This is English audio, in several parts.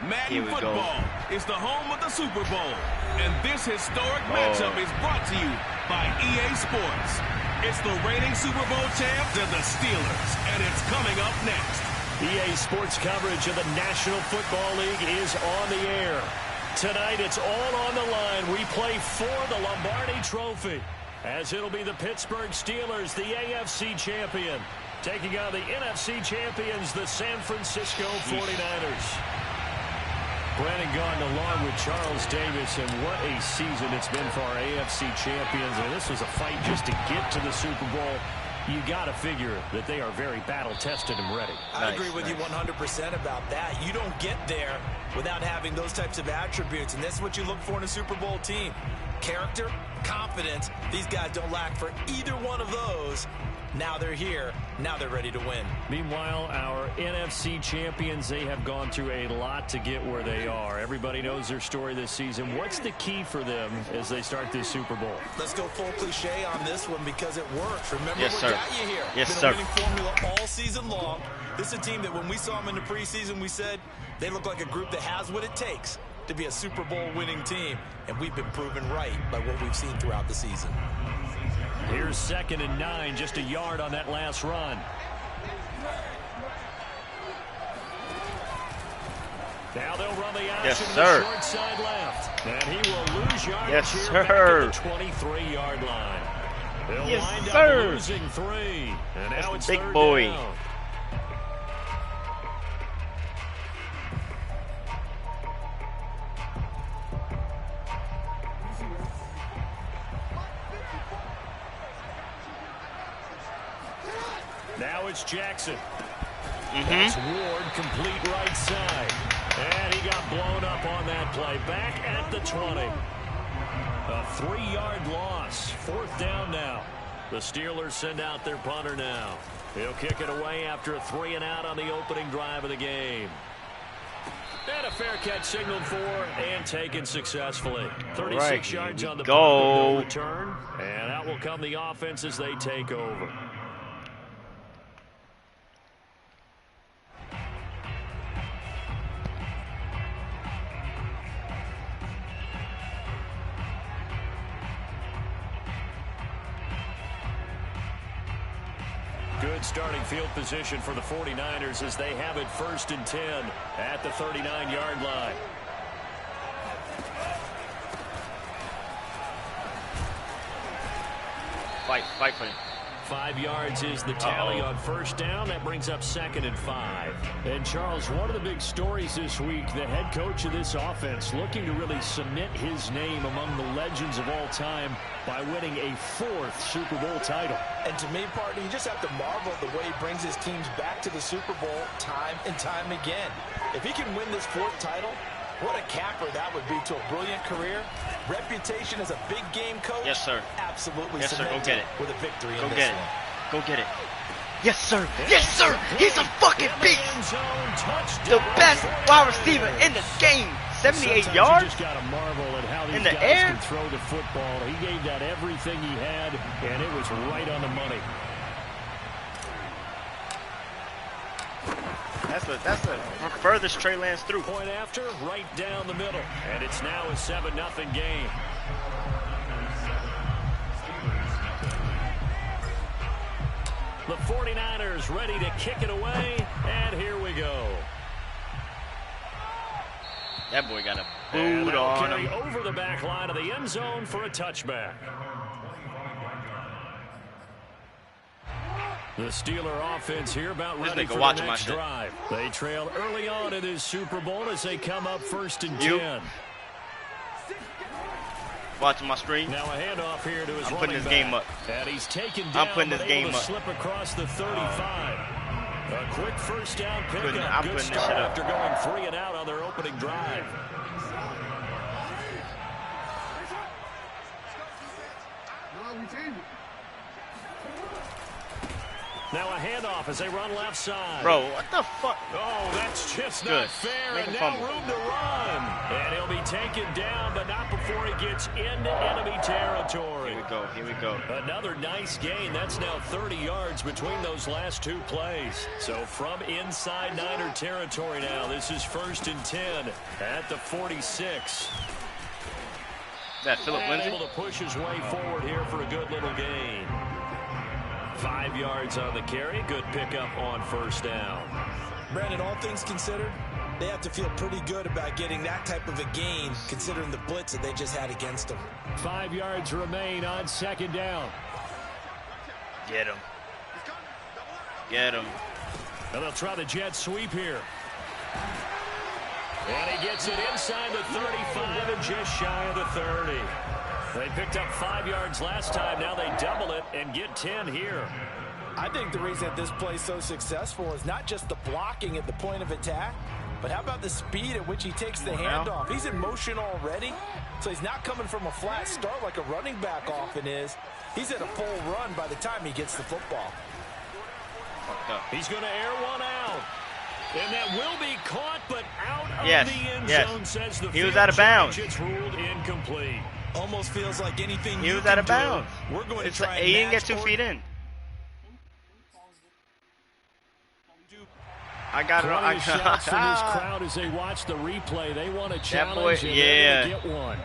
Madden Football is the home of the Super Bowl. And this historic matchup is brought to you by EA Sports. It's the reigning Super Bowl champs and the Steelers, and it's coming up next. EA Sports coverage of the National Football League is on the air. Tonight, it's all on the line. We play for the Lombardi Trophy, as it'll be the Pittsburgh Steelers, the AFC champion, taking on the NFC champions, the San Francisco 49ers. Brandon Gaudin along with Charles Davis, and what a season it's been for our AFC champions. And this was a fight just to get to the Super Bowl. You got to figure that they are very battle-tested and ready. I agree with you 100% about that. You don't get there without having those types of attributes, and that's what you look for in a Super Bowl team. Character, confidence. These guys don't lack for either one of those. Now they're here. Now they're ready to win. Meanwhile, our NFC champions, they have gone through a lot to get where they are. Everybody knows their story this season. What's the key for them as they start this Super Bowl? Let's go full cliche on this one because it works. Remember what got you here. Yes, Been a winning formula all season long. This is a team that when we saw them in the preseason, we said they look like a group that has what it takes to be a Super Bowl winning team. And we've been proven right by what we've seen throughout the season. Here's 2nd and 9, just a yard on that last run. Now they'll run the option to the short side left. And he will lose yardage here back at the 23-yard line. They'll wind up losing 3. And now it's big 3rd boy. down. Now it's Jackson. That's Ward, complete right side. And he got blown up on that play. Back at the 20. A 3-yard loss. 4th down now. The Steelers send out their punter now. He'll kick it away after a 3-and-out on the opening drive of the game. And a fair catch signaled for and taken successfully. 36 yards on the punt return. And out will come the offense as they take over. Good starting field position for the 49ers as they have it 1st and 10 at the 39-yard line. Fight for him. 5 yards is the tally on 1st down. That brings up 2nd and 5. And Charles, one of the big stories this week, the head coach of this offense looking to really cement his name among the legends of all time by winning a 4th Super Bowl title. And to me, partner, you just have to marvel at the way he brings his teams back to the Super Bowl time and time again. If he can win this 4th title, what a capper that would be to a brilliant career. Reputation as a big game coach. Yes, sir. Absolutely. Yes, sir. Go get it. With a victory Go in get this it. one. Go get it. Yes, sir. Yes, sir. He's a fucking beast. The best wide receiver in the game. 78 yards. You just got to marvel at how these in the guys air can throw the football. He gave that everything he had, and it was right on the money. That's the furthest Trey Lance through. Point after, right down the middle. And it's now a 7-0 game. The 49ers ready to kick it away, and here we go. That boy got a boot on him. Over the back line of the end zone for a touchback. The Steeler offense here about ready for the next drive. They trail early on in this Super Bowl as they come up 1st and 10. Watching my screen. Now a handoff here to his I'm putting this back. game up. And he's taken down. I'm putting this game up. Slip across the 35. A quick 1st down pickup. I'm Good putting this start shit up. after going 3 and out on their opening drive. Now a handoff as they run left side. Bro, what the fuck? Oh, that's just Good. not fair. Make And him now fumble. room to run. And he'll be taken down, but not before he gets into enemy territory. Here we go. Here we go. Another nice gain. That's now 30 yards between those last two plays. So from inside Niner territory now, this is 1st and 10 at the 46. That Philip Lindsay? Able to push his way forward here for a good little gain. 5 yards on the carry. Good pickup on 1st down. Brandon, all things considered, they have to feel pretty good about getting that type of a gain considering the blitz that they just had against them. 5 yards remain on 2nd down. Get him. Get him. And they'll try the jet sweep here. And he gets it inside the 35 and just shy of the 30. They picked up 5 yards last time. Now they double it and get 10 here. I think the reason that this play is so successful is not just the blocking at the point of attack, but how about the speed at which he takes the handoff? He's in motion already, so he's not coming from a flat start like a running back often is. He's at a full run by the time he gets the football. He's going to air one out. And that will be caught, but out of the end zone, says the he was out of bounds. It's ruled incomplete. Almost feels like anything He you was can out of do, bounds. we're going to try He and didn't get 2 match feet in. I got it. Plenty of shots from this crowd as they watch the replay. They want to challenge boy, and yeah. they're going to get one.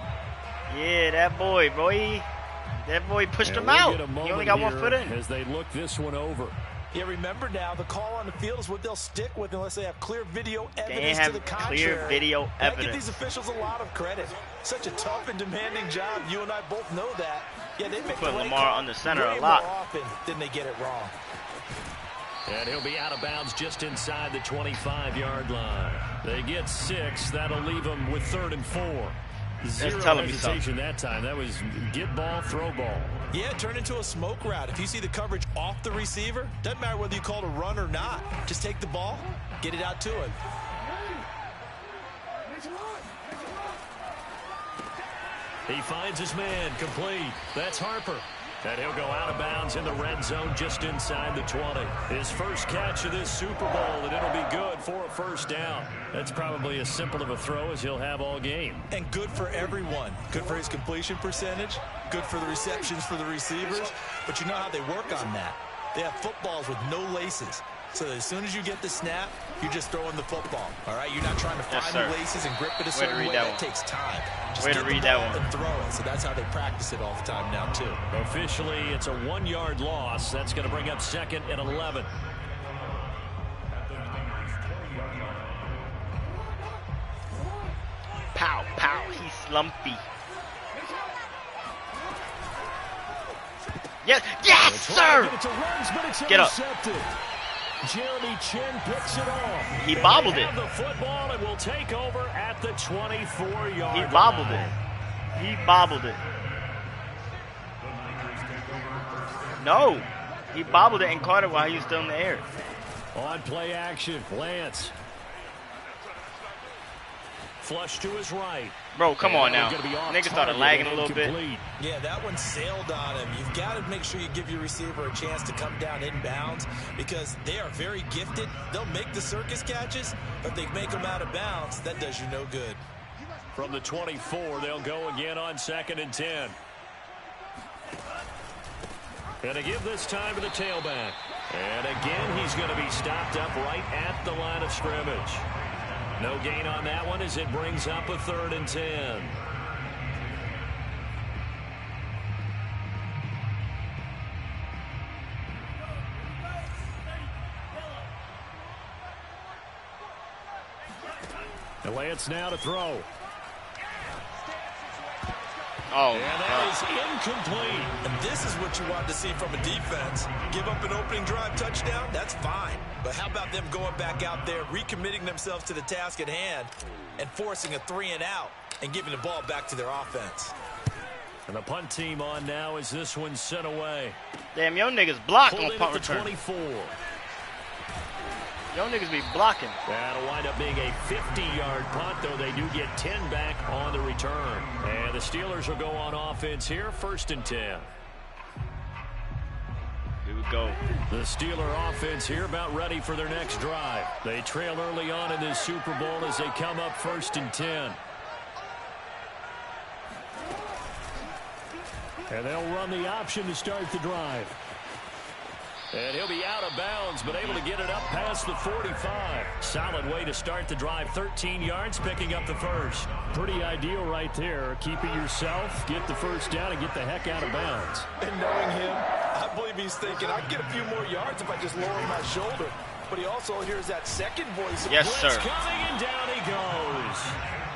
Yeah, that boy. That boy pushed him out. He only got 1 foot in. As they look this one over. Yeah, remember now, the call on the field is what they'll stick with unless they have clear video They evidence have to the contrary. clear video I give evidence. these officials a lot of credit. Such a tough and demanding job. You and I both know that. Yeah, they make Put the right Lamar call on the center way a lot. more often than they get it wrong. And he'll be out of bounds just inside the 25-yard line. They get 6. That'll leave them with 3rd and 4. Zero telling me hesitation something. that time. That was get ball, throw ball. Yeah, turn into a smoke route. If you see the coverage off the receiver, doesn't matter whether you call it a run or not. Just take the ball, get it out to him. He finds his man, complete. That's Harper. And he'll go out of bounds in the red zone just inside the 20. His first catch of this Super Bowl, and it'll be good for a 1st down. That's probably as simple of a throw as he'll have all game. And good for everyone. Good for his completion percentage. Good for the receptions for the receivers. But you know how they work on that. They have footballs with no laces. So as soon as you get the snap, you're just throwing the football. All right? You're not trying to find the laces and grip it a certain way. That takes time. Just Way to read that one. And throw it. So that's how they practice it all the time now, too. Officially, it's a 1-yard loss. That's going to bring up 2nd and 11. Pow, pow. He's slumpy. Yes, yes, sir. Get up. Jeremy Chin picks it off. He bobbled it. The football and will take over at the 24-yard line. He bobbled it. He bobbled it. No, he bobbled it and caught it while he was still in the air. On play action, Lance. Flush to his right. Bro, come on now. Niggas started lagging a little bit. Yeah, that one sailed on him. You've got to make sure you give your receiver a chance to come down inbounds because they are very gifted. They'll make the circus catches, but if they make them out of bounds, that does you no good. From the 24, they'll go again on 2nd and 10. Gonna give this time to the tailback. And again, he's going to be stopped up right at the line of scrimmage. No gain on that one as it brings up a 3rd and 10. The Lance now to throw. Oh, and that is incomplete. And this is what you want to see from a defense. Give up an opening drive touchdown, that's fine. But how about them going back out there, recommitting themselves to the task at hand, and forcing a 3 and out, and giving the ball back to their offense. And the punt team on now as this one's sent away. Damn, yo niggas block on punt return. 24. Yo niggas be blocking. That'll wind up being a 50-yard punt, though they do get 10 back on the return. And the Steelers will go on offense here, 1st and 10. Here we go. The Steeler offense here about ready for their next drive. They trail early on in this Super Bowl as they come up 1st and 10. And they'll run the option to start the drive. And he'll be out of bounds, but able to get it up past the 45. Solid way to start the drive. 13 yards, picking up the first. Pretty ideal right there. Keep it yourself, get the first down, and get the heck out of bounds. And knowing him, I believe he's thinking, I can get a few more yards if I just lower my shoulder. But he also hears that second voice. Yes, sir. Coming, and down he goes.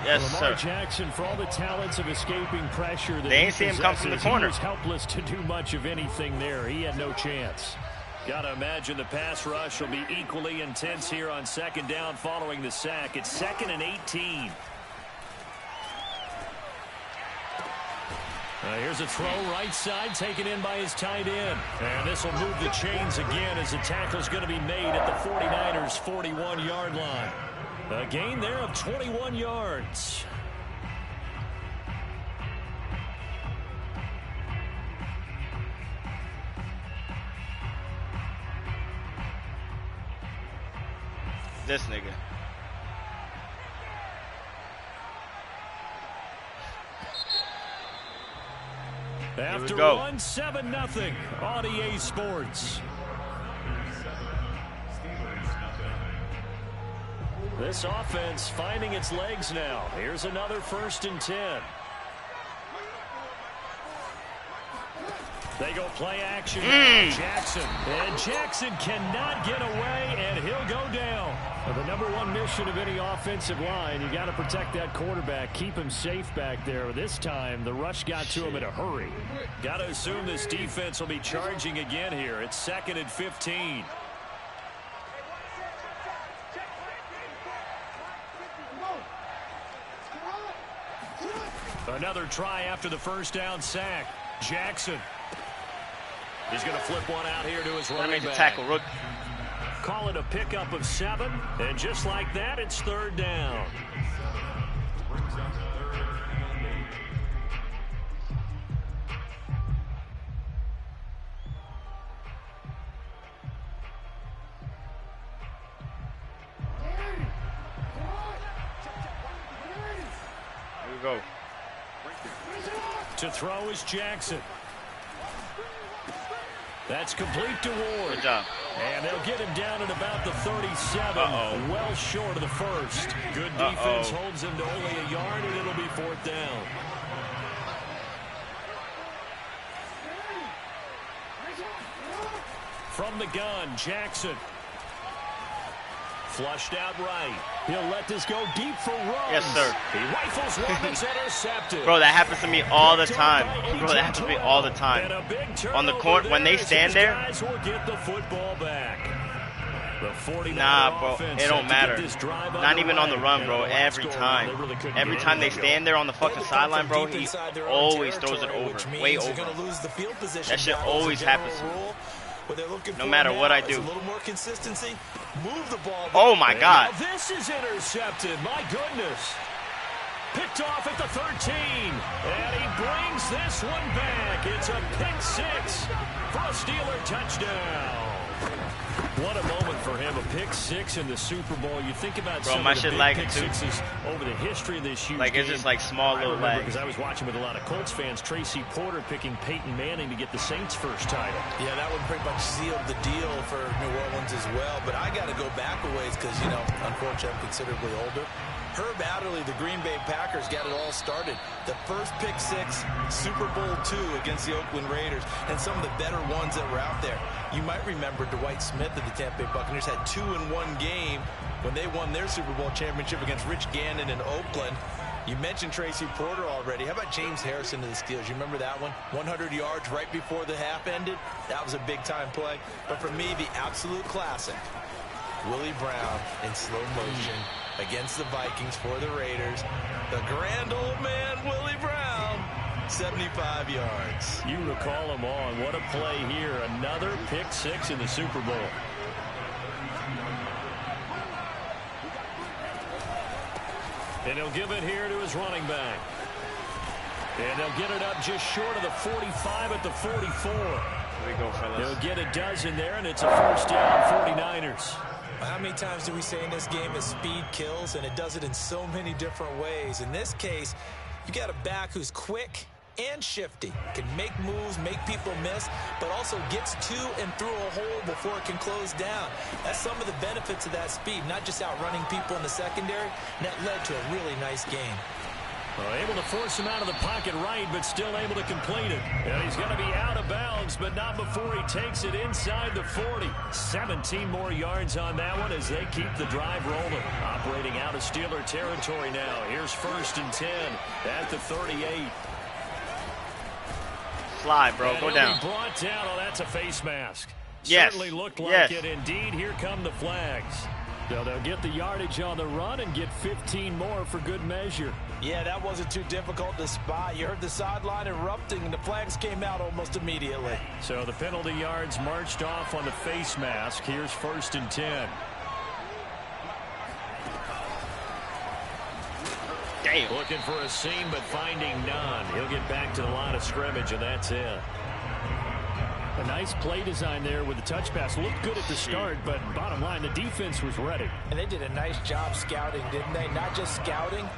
Yes, Lamar sir. Jackson, for all the talents of escaping pressure that they ain't see him come from the corner. He was helpless to do much of anything there. He had no chance. Got to imagine the pass rush will be equally intense here on 2nd down following the sack. It's 2nd and 18. Here's a throw right side taken in by his tight end. And this will move the chains again as the tackle's going to be made at the 49ers' 41-yard line. A gain there of 21 yards. This nigga. After one, 7-0 on EA Sports. This offense finding its legs now. Here's another 1st and 10. They go play action. Jackson. And Jackson cannot get away, and he'll go down. Well, the #1 mission of any offensive line, you got to protect that quarterback, keep him safe back there. This time, the rush got to him in a hurry. Got to assume this defense will be charging again here. It's 2nd and 15. Another try after the 1st down sack. Jackson. He's going to flip one out here to his running back. Tackle, Rook. Call it a pickup of 7, and just like that, it's 3rd down. Here we go. To throw is Jackson. That's complete to Ward. Good job. And they'll get him down at about the 37. Well short of the first. Good defense holds him to only a yard, and it'll be 4th down. From the gun, Jackson. Flushed out right. He'll let this go deep for runs. Yes, sir. He rifles one that's intercepted. Bro, that happens to me all the time. Bro, that happens to me all the time. On the court, when they stand there. Will get the football back. Nah, bro, it don't matter. Not even on the run, bro. Every time. Every time they stand there on the fucking sideline, bro, he always throws it over. Way over. That shit always happens to me. No matter what I do. Oh my God. This is intercepted. My goodness. Picked off at the 13. And he brings this one back. It's a pick 6 for a Steeler touchdown. What a moment for him. A pick 6 in the Super Bowl. You think about some of the big pick 6s over the history of this huge like it's game. just like small little lags. Because I was watching with a lot of Colts fans. Tracy Porter picking Peyton Manning to get the Saints' first title. Yeah, that one pretty much sealed the deal for New Orleans as well. But I got to go back a ways because, you know, unfortunately I'm considerably older. Herb Adderley, the Green Bay Packers, got it all started. The first pick 6, Super Bowl II against the Oakland Raiders, and some of the better ones that were out there. You might remember Dwight Smith of the Tampa Bay Buccaneers had 2 in one game when they won their Super Bowl championship against Rich Gannon in Oakland. You mentioned Tracy Porter already. How about James Harrison to the Steelers? You remember that one? 100 yards right before the half ended? That was a big-time play. But for me, the absolute classic, Willie Brown in slow motion against the Vikings for the Raiders. The grand old man, Willie Brown, 75 yards. You recall them all, and what a play here. Another pick 6 in the Super Bowl. And he'll give it here to his running back. And they'll get it up just short of the 45 at the 44. Here we go, fellas. He'll get a dozen there, and it's a first down, 49ers. How many times do we say in this game is speed kills, and it does it in so many different ways. In this case, you got a back who's quick and shifty, can make moves, make people miss, but also gets to and through a hole before it can close down. That's some of the benefits of that speed, not just outrunning people in the secondary, and that led to a really nice game. Well, able to force him out of the pocket right, but still able to complete it. And he's going to be out of bounds, but not before he takes it inside the 40. 17 more yards on that one as they keep the drive rolling. Operating out of Steeler territory now. Here's 1st and 10 at the 38. Slide, bro. Go down. Brought down. Oh, that's a face mask. Yes. Certainly looked like it. Indeed, here come the flags. So they'll get the yardage on the run and get 15 more for good measure. Yeah, that wasn't too difficult to spot. You heard the sideline erupting, and the flags came out almost immediately. So the penalty yards marched off on the face mask. Here's 1st and 10. Damn. Looking for a seam, but finding none. He'll get back to the line of scrimmage, and that's it. A nice play design there with the touch pass. Looked good at the start, but bottom line, the defense was ready. And they did a nice job scouting, didn't they? Not just scouting,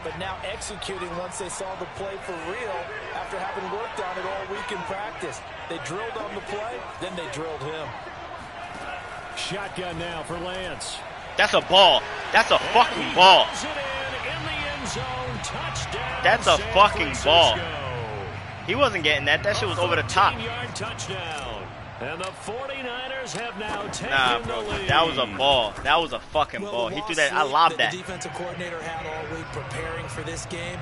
but now executing once they saw the play for real after having worked on it all week in practice. They drilled on the play, then they drilled him. Shotgun now for Lance. That's a ball. That's a fucking ball. That's a fucking ball. He wasn't getting that. That shit was over the top. Touchdown. And the 49ers have now taken bro. the lead. That was a ball. That was a fucking ball. He threw that. I lobbed that. The defensive coordinator had all week preparing for this game.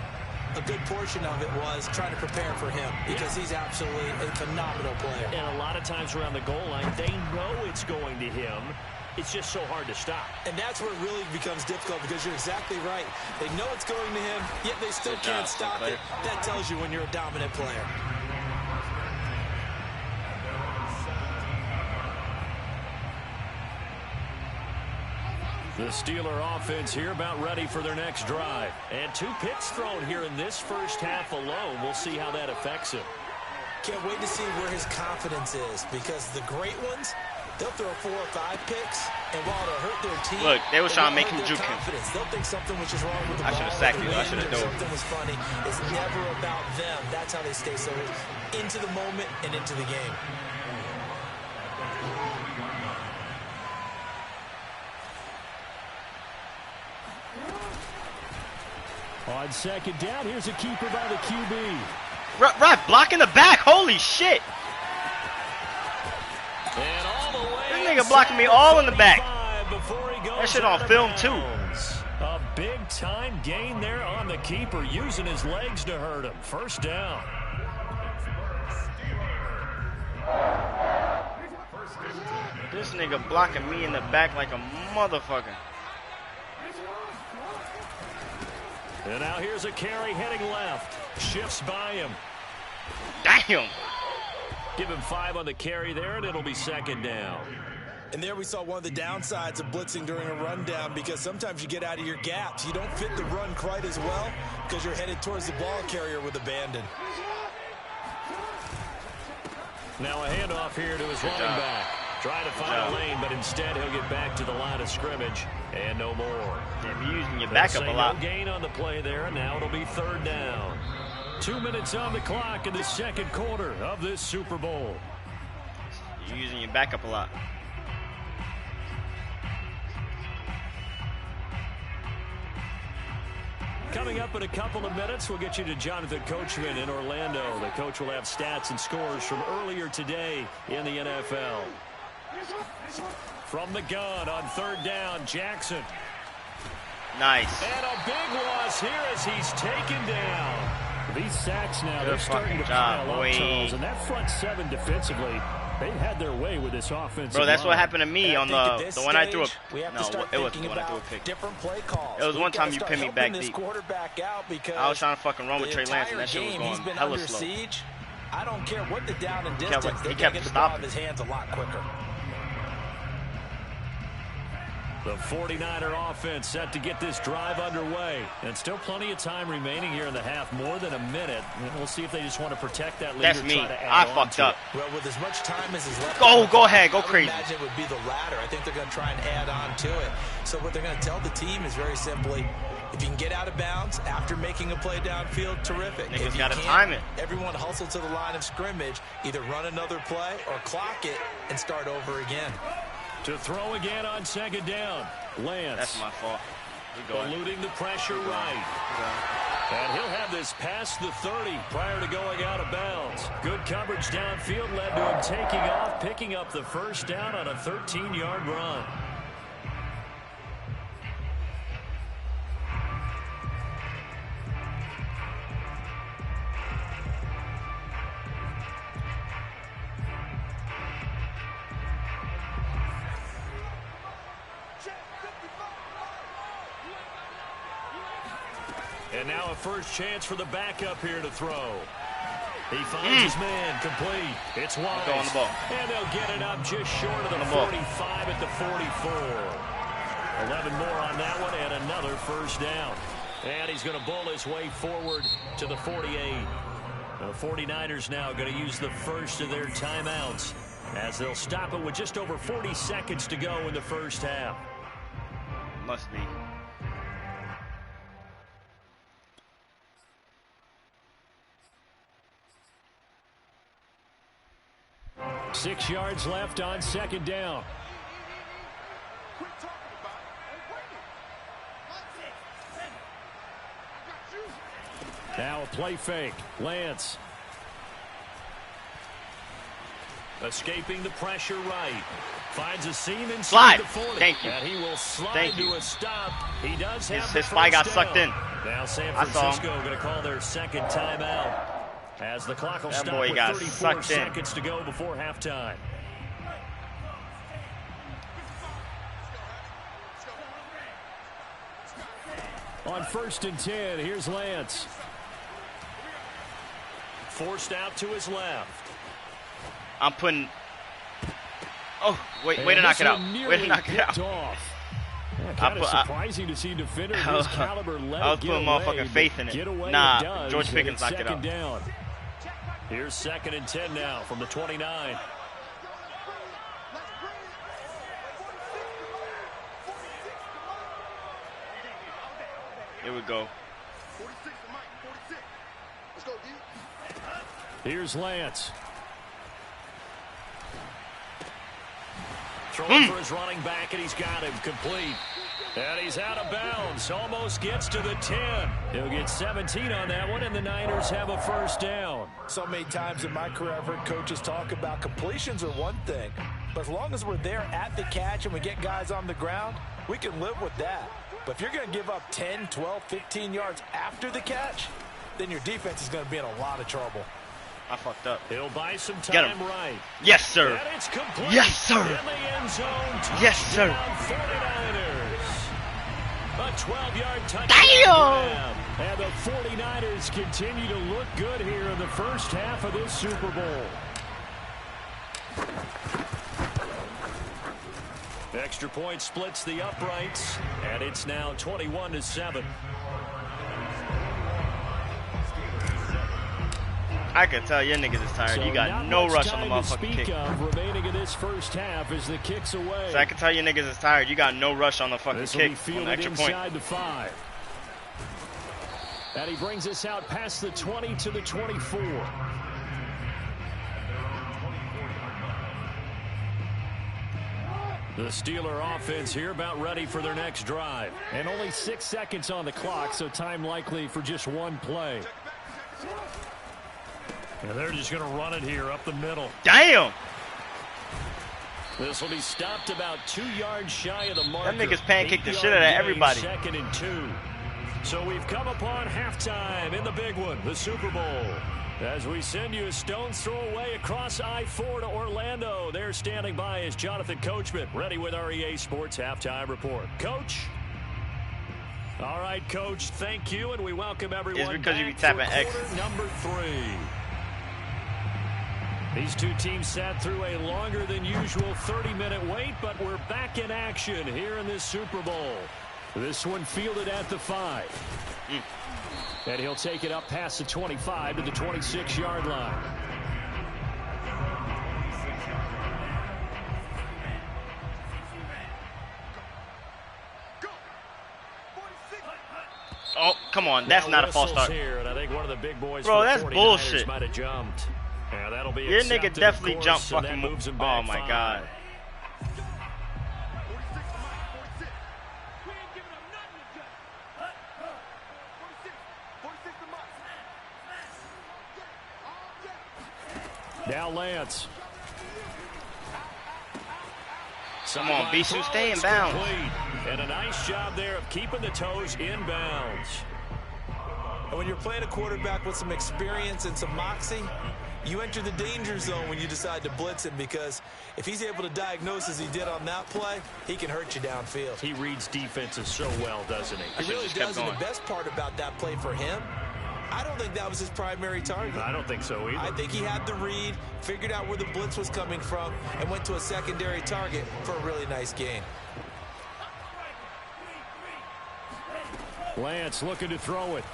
A good portion of it was trying to prepare for him because he's absolutely a phenomenal player. And a lot of times around the goal line, they know it's going to him. It's just so hard to stop. And that's where it really becomes difficult because you're exactly right. They know it's going to him, yet they still can't stop it. That tells you when you're a dominant player. The Steeler offense here about ready for their next drive. And 2 picks thrown here in this first half alone. We'll see how that affects him. Can't wait to see where his confidence is because the great ones, they'll throw 4 or 5 picks, and while it'll hurt their team, look, they were trying to make him juke him. They'll think something which is wrong with the ball. I should have sacked you. I should have dove. Something was funny. It's never about them. That's how they stay so into the moment and into the game. On 2nd down, here's a keeper by the QB. Right, blocking the back. Holy shit. And all the way this nigga blocking me all in the back. That shit on film too. A big time gain there on the keeper, using his legs to hurt him. First down. This nigga blocking me in the back like a motherfucker. And now here's a carry heading left. Shifts by him. Damn. Give him 5 on the carry there, and it'll be 2nd down. And there we saw one of the downsides of blitzing during a rundown because sometimes you get out of your gaps. You don't fit the run quite as well because you're headed towards the ball carrier with abandon. Now a handoff here to his running back. Trying to find a lane, but instead he'll get back to the line of scrimmage. And no more. Damn, you're using your backup a lot. No gain on the play there, and now it'll be 3rd down. 2 minutes on the clock in the 2nd quarter of this Super Bowl. You're using your backup a lot. Coming up in a couple of minutes, we'll get you to Jonathan Coachman in Orlando. The coach will have stats and scores from earlier today in the NFL. From the gun on 3rd down, Jackson. Nice. And a big loss here as he's taken down. These sacks now, they're starting to pile up, Charles, and that front 7 defensively, they've had their way with this offense. Bro, that's what happened to me on the one I threw a... No, it wasn't the one I threw a pick. Different play calls. It was one time you pinned me back deep. I was trying to fucking run with Trey Lance, and that shit was going hella slow. Siege. I don't care what the down and distance. He kept get the ball stopping. in his hands a lot quicker. The 49er offense set to get this drive underway. And still plenty of time remaining here in the half, more than a minute. And we'll see if they just want to protect that lead. That's me. I fucked up. Well, with as much time as is left. Go ahead. Go crazy. I imagine it would be the latter. I think they're going to try and add on to it. So what they're going to tell the team is very simply, if you can get out of bounds after making a play downfield, terrific. Niggas got to time it. Everyone hustle to the line of scrimmage, either run another play or clock it and start over again. To throw again on second down. Lance. That's my fault. Eluding the pressure right. And he'll have this past the 30 prior to going out of bounds. Good coverage downfield led to him taking off, picking up the first down on a 13-yard run. And now a first chance for the backup here to throw. He finds his man complete. It's Wallace. Go on the ball. And they'll get it up just short of the 45 at the 44. 11 more on that one and another first down. And he's going to bull his way forward to the 48. The 49ers now going to use the first of their timeouts as they'll stop it with just over 40 seconds to go in the first half. Must be. 6 yards left on second down. Now a play fake. Lance. Escaping the pressure right. Finds a seam inside the 40. Thank you. And he will slide to a stop. He does have his fly got sucked in. Now San Francisco going to call their second timeout. As the clock will stop with 34 seconds to go before halftime. On 1st and 10, here's Lance. Forced out to his left. I'm putting... Oh, way to knock it out. Way to knock it out. Kind of surprising to see defender of his caliber let I was putting motherfucking faith in it. Nah, George Pickens knocked it out. Down. Here's 2nd and 10 now from the 29. Here we go. Here's Lance. Throwing for his running back, and he's got him complete. And he's out of bounds. Almost gets to the 10. He'll get 17 on that one, and the Niners have a first down. So many times in my career, I've heard coaches talk about completions are one thing. But as long as we're there at the catch and we get guys on the ground, we can live with that. But if you're going to give up 10, 12, 15 yards after the catch, then your defense is going to be in a lot of trouble. I fucked up. He'll buy some time right. Yes, sir. And it's complete. Yes, sir. In the end zone. Yes, sir. 49ers. A 12-yard touchdown. Damn! And the 49ers continue to look good here in the first half of this Super Bowl. Extra point splits the uprights, and it's now 21-7. I can tell your niggas is tired. You got no rush on the motherfucking kick. Remaining in this first half as the kick's away. So I can tell your niggas is tired. You got no rush on the fucking kick on the extra point. Inside the 5. And he brings us out past the 20 to the 24. The Steeler offense here about ready for their next drive. And only 6 seconds on the clock, so time likely for just one play. And they're just going to run it here up the middle. Damn! This will be stopped about 2 yards shy of the marker. Them niggas pancaked the shit out of everybody. 2nd and 2. So we've come upon halftime in the big one, the Super Bowl. As we send you a stone's throw away across I-4 to Orlando. There standing by is Jonathan Coachman, ready with our EA Sports Halftime Report. Coach? All right, Coach, thank you, and we welcome everyone. It's because you be tapping X. Number 3. These two teams sat through a longer than usual 30-minute wait, but we're back in action here in this Super Bowl. This one fielded at the 5. And he'll take it up past the 25 to the 26-yard line. Oh, come on. That's not a false start. Here, and I think one of the big boys bro, that's bullshit. Might have jumped. Yeah, that'll be your nigga definitely jumped fucking moves. Oh, my God. Now Lance. Come on, Bisu, stay in bounds. And a nice job there of keeping the toes in bounds. And when you're playing a quarterback with some experience and some moxie, you enter the danger zone when you decide to blitz him, because if he's able to diagnose as he did on that play, he can hurt you downfield. He reads defenses so well, doesn't he? He really does, and the best part about that play for him, I don't think that was his primary target. I don't think so either. I think he had the read, figured out where the blitz was coming from, and went to a secondary target for a really nice gain. Lance looking to throw it.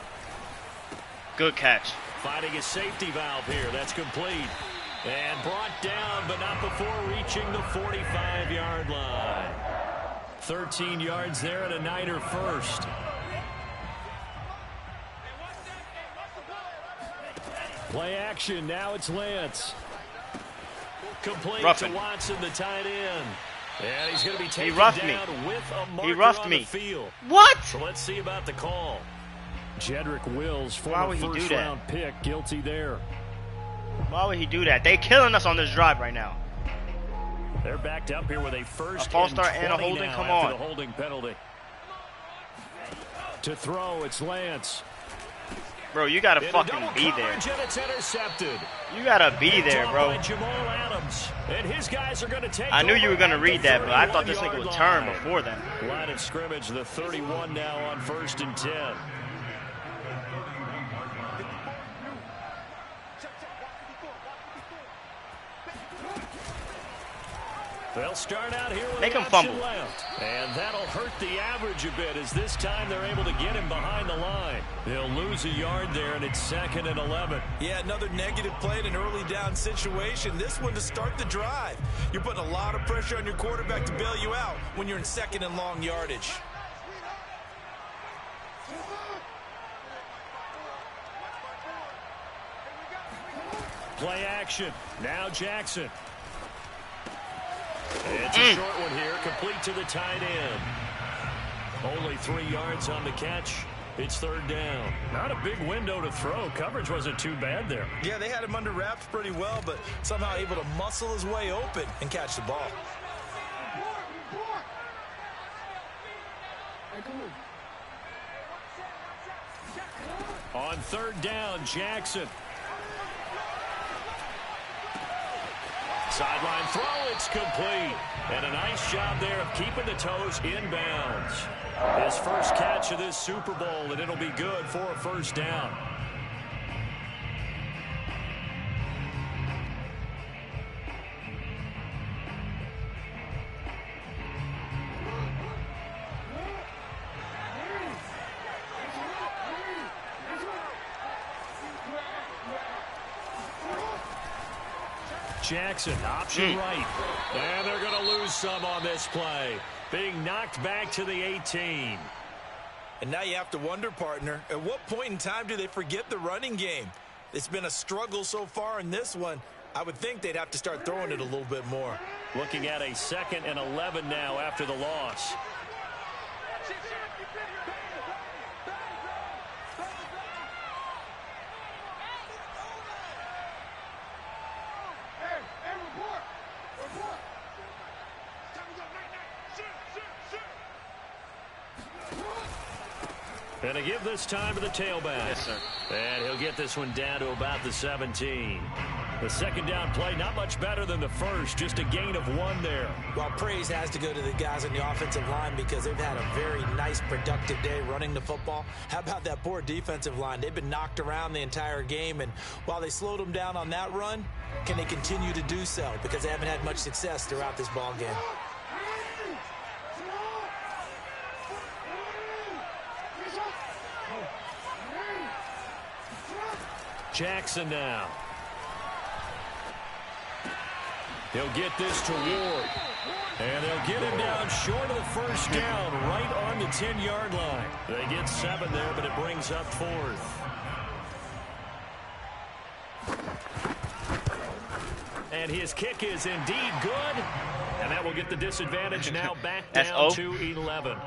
Good catch. Finding a safety valve here. That's complete. And brought down, but not before reaching the 45-yard line. 13 yards there and a Niner first. Play action. Now it's Lance. Complete to Watson, the tight end. And he's going to be taken down with a marker on the field. What? So let's see about the call. Jedrick Wills, former first-round pick, guilty there. Why would he do that? They killing us on this drive right now. They're backed up here with a first a false start and a holding. Come on. The holding penalty. To throw, it's Lance. Bro, you gotta fucking be there. It's intercepted. You gotta be there, bro. And his guys are going to take I knew you were gonna read that, but I thought this nigga would turn before then. Line of scrimmage, the 31 now on 1st and 10. They'll start out here with make him fumble. Left. And that'll hurt the average a bit, as this time they're able to get him behind the line. They'll lose a yard there, and it's 2nd and 11. Yeah, another negative play in an early down situation. This one to start the drive. You're putting a lot of pressure on your quarterback to bail you out when you're in 2nd and long yardage. Play action. Now Jackson. It's a short one here, complete to the tight end. Only 3 yards on the catch. It's 3rd down. Not a big window to throw. Coverage wasn't too bad there. Yeah, they had him under wraps pretty well, but somehow able to muscle his way open and catch the ball. On 3rd down, Jackson. Sideline throw, it's complete. And a nice job there of keeping the toes in bounds. His first catch of this Super Bowl, and it'll be good for a 1st down. Jackson, option right. And they're going to lose some on this play. Being knocked back to the 18. And now you have to wonder, partner, at what point in time do they forget the running game? It's been a struggle so far in this one. I would think they'd have to start throwing it a little bit more. Looking at a 2nd and 11 now after the loss. And to give this time to the tailback. Yes, sir. And he'll get this one down to about the 17. The second down play, not much better than the first, just a gain of 1 there. Well, praise has to go to the guys on the offensive line because they've had a very nice, productive day running the football. How about that poor defensive line? They've been knocked around the entire game, and while they slowed them down on that run, can they continue to do so? Because they haven't had much success throughout this ball game. Jackson now. He'll get this to Ward. And they'll get him down short of the first down, right on the 10-yard line. They get 7 there, but it brings up 4th. And his kick is indeed good. And that will get the disadvantage now back down to 11.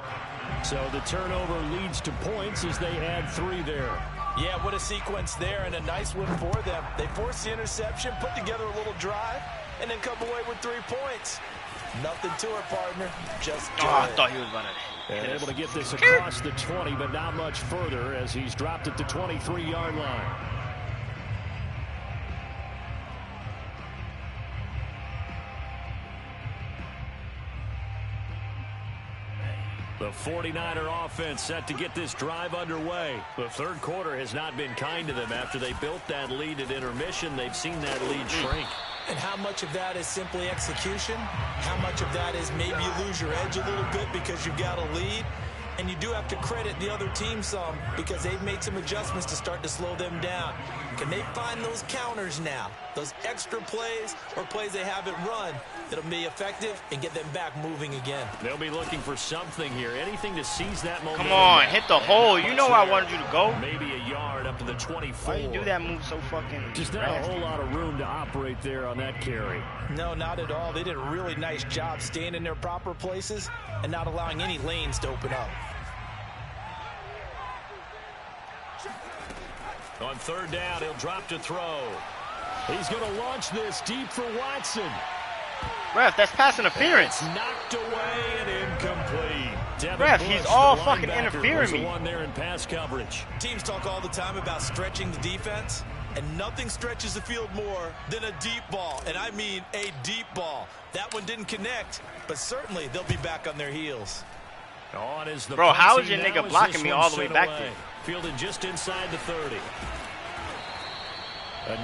So the turnover leads to points as they add 3 there. Yeah, what a sequence there, and a nice one for them. They forced the interception, put together a little drive, and then come away with 3 points. Nothing to it, partner. Just I thought he was running. And able to get this across the 20, but not much further as he's dropped at the 23-yard line. The 49er offense set to get this drive underway. The third quarter has not been kind to them. After they built that lead at intermission, they've seen that lead shrink. And how much of that is simply execution? How much of that is maybe you lose your edge a little bit because you've got a lead? And you do have to credit the other team some because they've made some adjustments to start to slow them down. Can they find those counters now? Those extra plays or plays they haven't run that'll be effective and get them back moving again. They'll be looking for something here. Anything to seize that momentum. Come on, hit the hole. You know I wanted you to go. Maybe a yard up to the 24. Why you do that move so fucking Just not a whole lot of room to operate there on that carry. No, not at all. They did a really nice job staying in their proper places and not allowing any lanes to open up. On third down, he'll drop to throw. He's going to launch this deep for Watson. Ref, that's pass interference. It's knocked away and incomplete. Ref, he's all fucking interfering me. One there in pass coverage. Teams talk all the time about stretching the defense, and nothing stretches the field more than a deep ball, and I mean a deep ball. That one didn't connect, but certainly they'll be back on their heels. Bro, how is your nigga blocking me all the way back there? Fielded just inside the 30.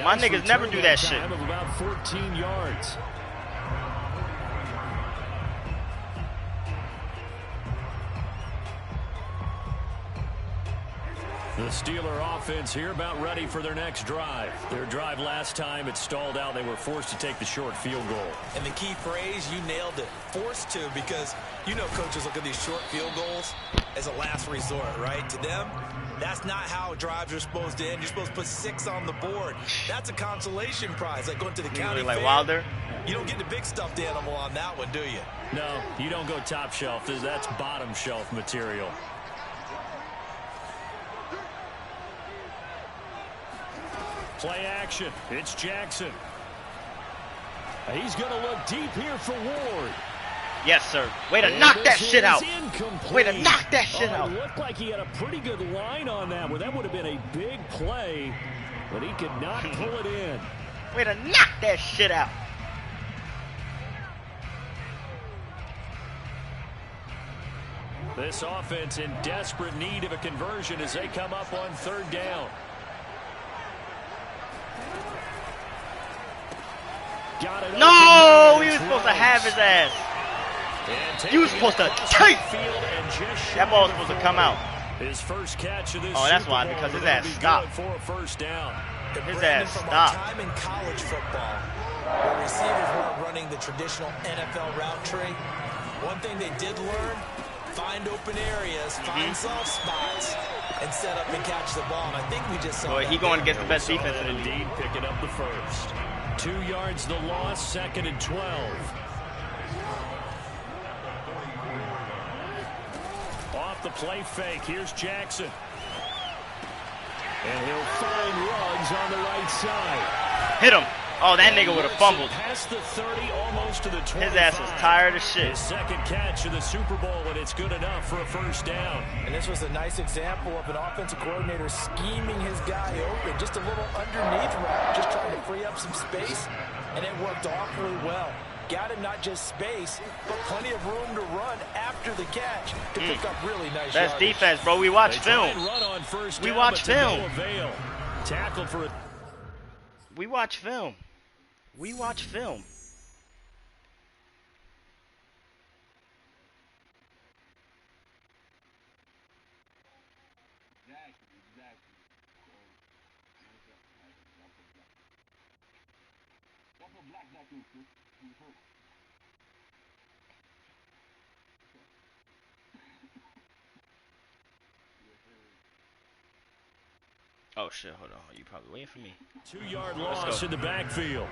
My niggas never do that shit. Of about 14 yards. The Steeler offense here about ready for their next drive. Their drive last time, it stalled out. They were forced to take the short field goal. And the key phrase, you nailed it. Forced to, because you know coaches look at these short field goals as a last resort, right? To them, that's not how drives are supposed to end. You're supposed to put 6 on the board. That's a consolation prize, like going to the county like fair. Wilder. You don't get the big stuffed animal on that one, do you? No, you don't go top shelf. That's bottom shelf material. Play action. It's Jackson. He's going to look deep here for Ward. Yes, sir. Way to knock that shit out. Way to knock that shit out. It looked like he had a pretty good line on that one. That would have been a big play, but he could not pull it in. Way to knock that shit out. This offense in desperate need of a conversion as they come up on third down. No, he was supposed to have his ass. You was supposed to take. That ball was supposed to come out. His first catch of this that's why, because his ass stopped. For a first down. His ass stopped. Time in college football, where receivers weren't running the traditional NFL route tree, one thing they did learn: find open areas, find soft spots, and set up and catch the ball. And I think we just saw. He going against the best defense in the league. Indeed, picking up the first. 2 yards the loss, 2nd and 12. Off the play fake, here's Jackson. And he'll find Ruggs on the right side. Hit him. Oh, that nigga would have fumbled. Past the 30, almost to the 25. His ass was tired as shit. His second catch of the Super Bowl, and it's good enough for a first down. And this was a nice example of an offensive coordinator scheming his guy open. Just a little underneath route, just trying to free up some space, and it worked awfully well. Got him not just space, but plenty of room to run after the catch to pick up really nice That's yardage. defense, bro. We watch film. We watch film. Tackled for a... We watch film. We watch film. Oh shit, hold on. You probably waiting for me. 2-yard loss in the backfield.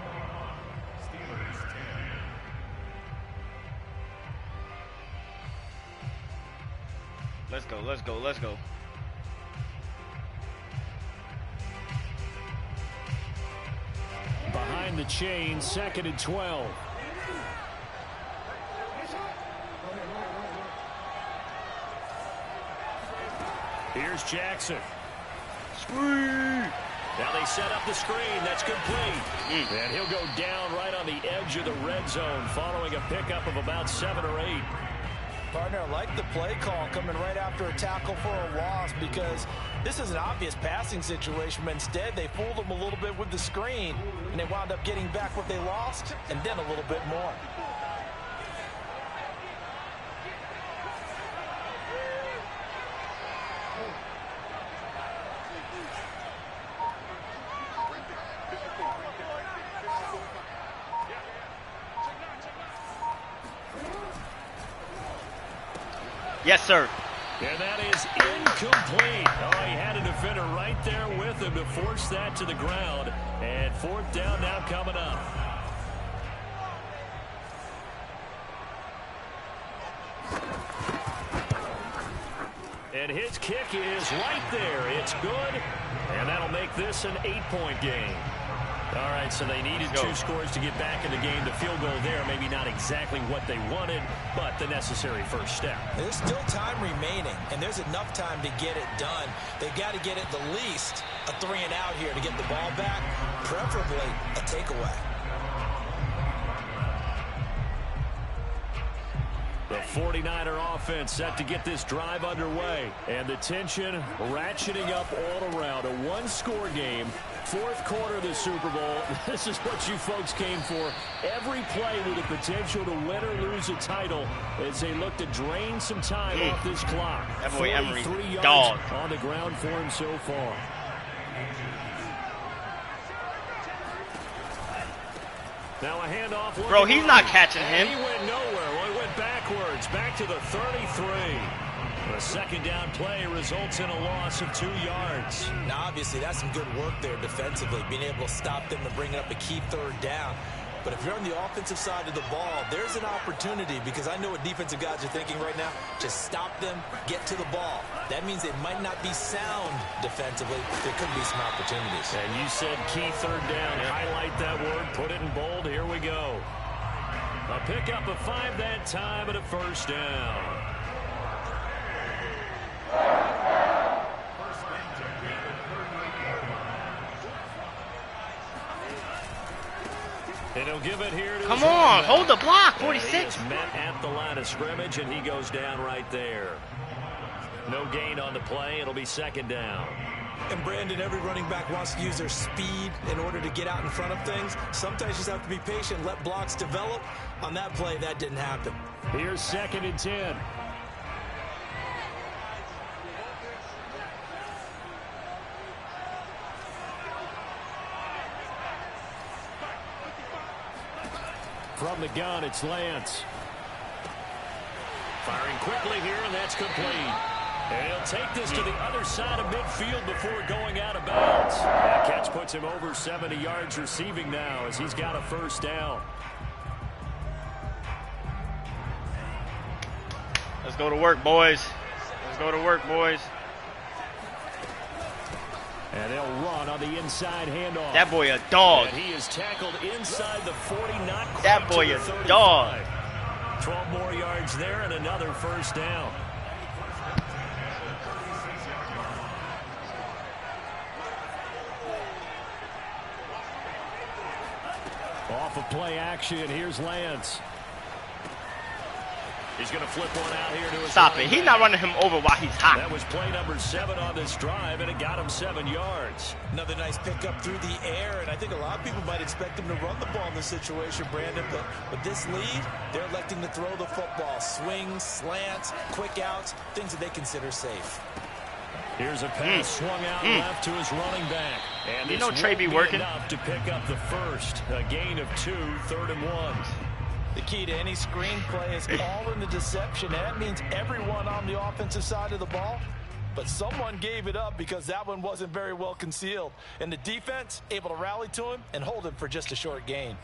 Let's go, let's go, let's go. Behind the chain, 2nd and 12. Here's Jackson. Now they set up the screen. That's complete. And he'll go down right on the edge of the red zone following a pickup of about 7 or 8. Partner, I like the play call coming right after a tackle for a loss because this is an obvious passing situation, but instead they fooled them a little bit with the screen, and they wound up getting back what they lost and then a little bit more. Yes, sir. And that is incomplete. Oh, he had a defender right there with him to force that to the ground. And 4th down now coming up. And his kick is right there. It's good. And that'll make this an 8-point game. All right, so they needed 2 scores to get back in the game. The field goal there, maybe not exactly what they wanted, but the necessary first step. There's still time remaining, and there's enough time to get it done. They've got to get at the least a 3-and-out here to get the ball back, preferably a takeaway. The 49er offense set to get this drive underway. And the tension ratcheting up all around. A 1-score game. 4th quarter of the Super Bowl. This is what you folks came for. Every play with the potential to win or lose a title as they look to drain some time off this clock. That boy Emery, 43 yards dog. on the ground for him so far. Now a handoff. Bro, he's not catching him. He went nowhere. Well, he went backwards. Back to the 33. A 2nd down play results in a loss of 2 yards. Now, obviously, that's some good work there defensively, being able to stop them and bring up a key 3rd down. But if you're on the offensive side of the ball, there's an opportunity because I know what defensive guys are thinking right now. Just stop them, get to the ball. That means they might not be sound defensively. There could be some opportunities. And you said key 3rd down. Yep. Highlight that word. Put it in bold. Here we go. A pickup of 5 that time and a first down. And he'll give it here to Come on, hold the block, 46. He is met at the line of scrimmage, and he goes down right there. No gain on the play. It'll be 2nd down. And Brandon, every running back wants to use their speed in order to get out in front of things. Sometimes you just have to be patient, let blocks develop. On that play, that didn't happen. Here's 2nd and 10. From the gun, it's Lance. Firing quickly here, and that's complete. And he'll take this to the other side of midfield before going out of bounds. That catch puts him over 70 yards receiving now as he's got a first down. Let's go to work, boys. Let's go to work, boys. And they'll run on the inside handoff. That boy a dog. And he is tackled inside the 40, not quite that boy a dog. 12 more yards there and another first down. Off of play action, here's Lance. He's going to flip one out here to his Stop it. He's not running him over while he's hot. That was play number 7 on this drive, and it got him 7 yards. Another nice pickup through the air, and I think a lot of people might expect him to run the ball in this situation, Brandon, but with this lead, they're electing to throw the football. Swings, slants, quick outs, things that they consider safe. Here's a pass swung out left to his running back. And you know Trey be working. Enough to pick up the first. A gain of 2, 3rd and 1. The key to any screenplay is all in the deception. And that means everyone on the offensive side of the ball. But someone gave it up because that one wasn't very well concealed. And the defense able to rally to him and hold him for just a short gain.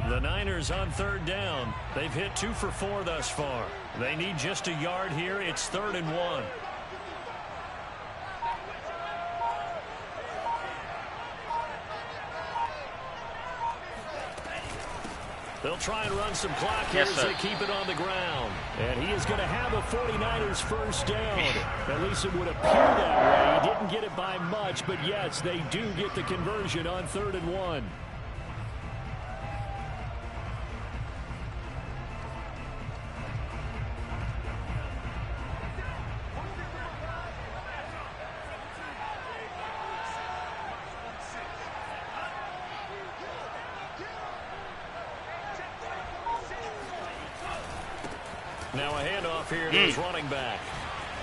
The Niners on 3rd down. They've hit 2 for 4 thus far. They need just a yard here. It's 3rd and 1. They'll try and run some clock here as they keep it on the ground. And he is going to have a 49ers first down. At least it would appear that way. He didn't get it by much, but yes, they do get the conversion on 3rd and 1. Now a handoff here to his running back.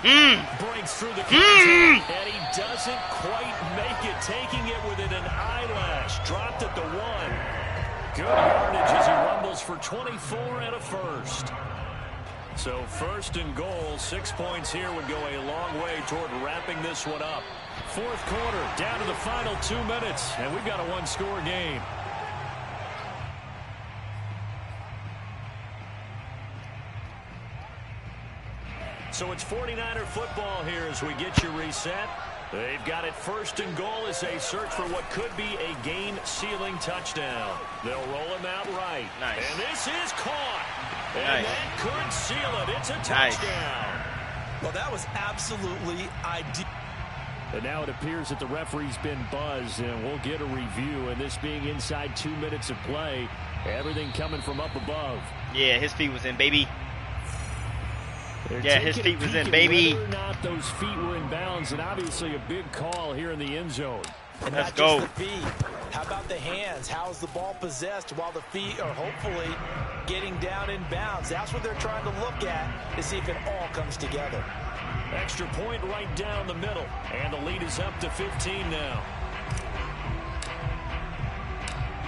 Breaks through the contact, and he doesn't quite make it, taking it within an eyelash. Dropped at the 1. Good yardage as he rumbles for 24 and a first. So 1st and goal, 6 points here would go a long way toward wrapping this one up. 4th quarter, down to the final 2 minutes, and we've got a 1-score game. So it's 49er football here as we get you reset. They've got it 1st and goal as they search for what could be a game-sealing touchdown. They'll roll him out right. Nice. And this is caught. And that could seal it. It's a touchdown. Well, that was absolutely ideal. And now it appears that the referee's been buzzed, and we'll get a review. And this being inside 2 minutes of play, everything coming from up above. Yeah, his feet was in, baby. Yeah, his feet was in, baby. Whether or not those feet were in bounds, and obviously a big call here in the end zone. And let's go. go. The feet. How about the hands? How is the ball possessed while the feet are hopefully getting down in bounds? That's what they're trying to look at to see if it all comes together. Extra point right down the middle, and the lead is up to 15 now.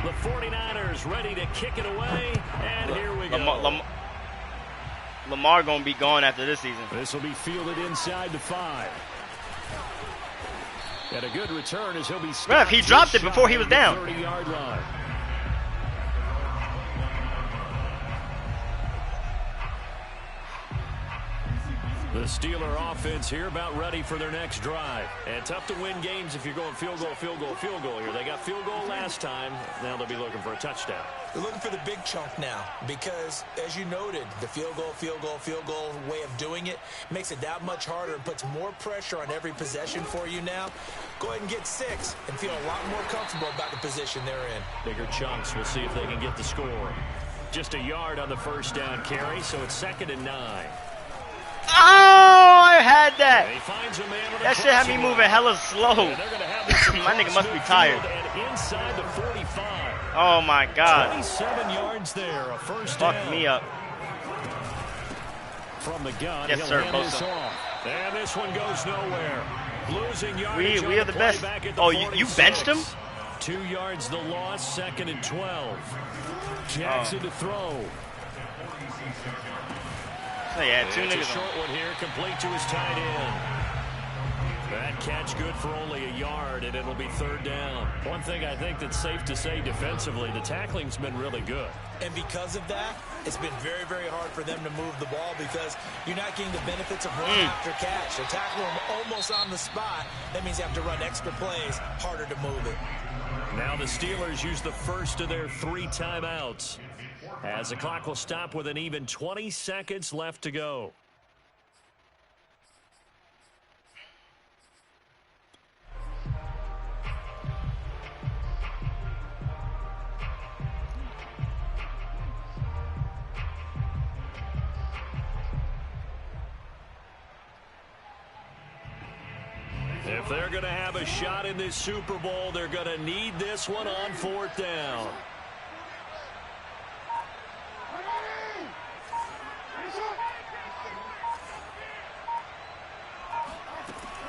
The 49ers ready to kick it away, and here we go. Lamar gonna be gone after this season. This will be fielded inside the 5. And a good return as he'll be stopped. Ref, he dropped it before he was down. 30-yard line. The Steeler offense here about ready for their next drive. And tough to win games if you're going field goal, field goal, field goal here. They got field goal last time. Now they'll be looking for a touchdown. They're looking for the big chunk now because, as you noted, the field goal way of doing it makes it that much harder and puts more pressure on every possession for you now. Go ahead and get 6 and feel a lot more comfortable about the position they're in. Bigger chunks. We'll see if they can get the score. Just a yard on the first down carry, so it's 2nd and 9. Oh, I had that. That shit had me moving hella slow. My nigga must be tired. Inside the 45. Oh my God. 27 yards there, a first down. Fuck me up. From the gun, yes, sir, Bosa. And this one goes nowhere. Losing yardage. We are the best. Oh, you benched him? 2 yards the loss, 2nd and 12. Jackson to throw. Oh, yeah, 2 it's niggas. A short one here, complete to his tight end. That catch good for only a yard, and it'll be third down. One thing I think that's safe to say defensively, the tackling's been really good. And because of that, it's been very, very hard for them to move the ball because you're not getting the benefits of run after catch. They're tackling them almost on the spot. That means you have to run extra plays, harder to move it. Now the Steelers use the first of their 3 timeouts, as the clock will stop with an even 20 seconds left to go. If they're going to have a shot in this Super Bowl, they're going to need this one on 4th down.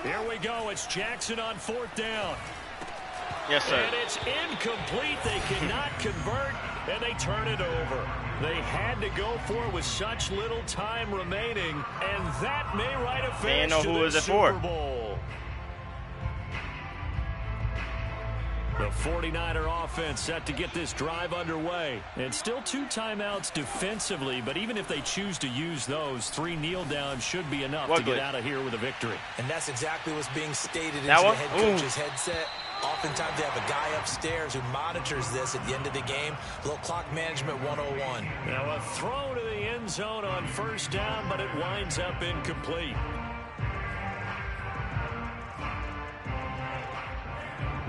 Here we go. It's Jackson on 4th down. Yes, sir. And it's incomplete. They cannot convert, and they turn it over. They had to go for it with such little time remaining, and that may write a finish to the Super Bowl. The 49er offense set to get this drive underway. And still 2 timeouts defensively, but even if they choose to use those, 3 kneel downs should be enough to get out of here with a victory. And that's exactly what's being stated into the head coach's headset. Oftentimes they have a guy upstairs who monitors this at the end of the game. A little clock management 101. Now a throw to the end zone on 1st down, but it winds up incomplete.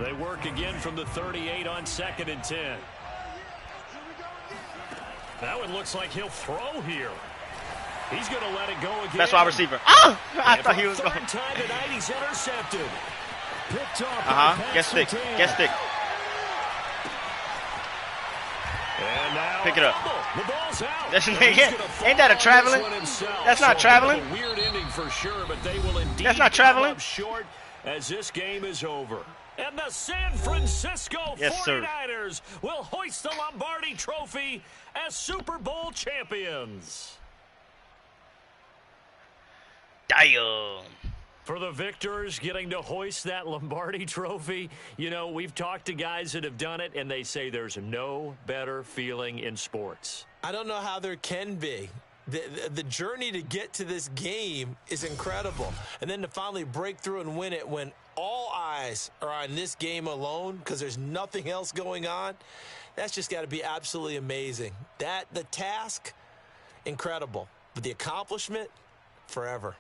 They work again from the 38 on 2nd and 10. That one looks like he'll throw here. He's going to let it go again. That's wide receiver. Ah! I thought he was going. Third time tonight, he's intercepted. Picked off. Get stick. Get stick. And now pick it up. The ball's out. Ain't that a traveling? That's not traveling. A weird ending for sure, but they will indeed. That's not traveling. Short as this game is over. And the San Francisco 49ers will hoist the Lombardi Trophy as Super Bowl champions. Damn. For the victors getting to hoist that Lombardi Trophy, you know, we've talked to guys that have done it, and they say there's no better feeling in sports. I don't know how there can be. The journey to get to this game is incredible. And then to finally break through and win it when all eyes are on this game alone because there's nothing else going on, that's just got to be absolutely amazing. The task, incredible. But the accomplishment, forever.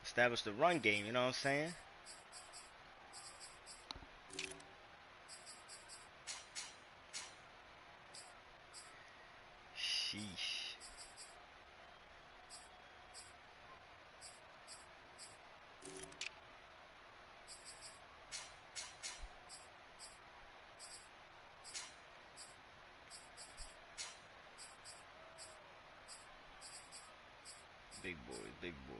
Establish the run game, you know what I'm saying? Sheesh. Big boy, big boy.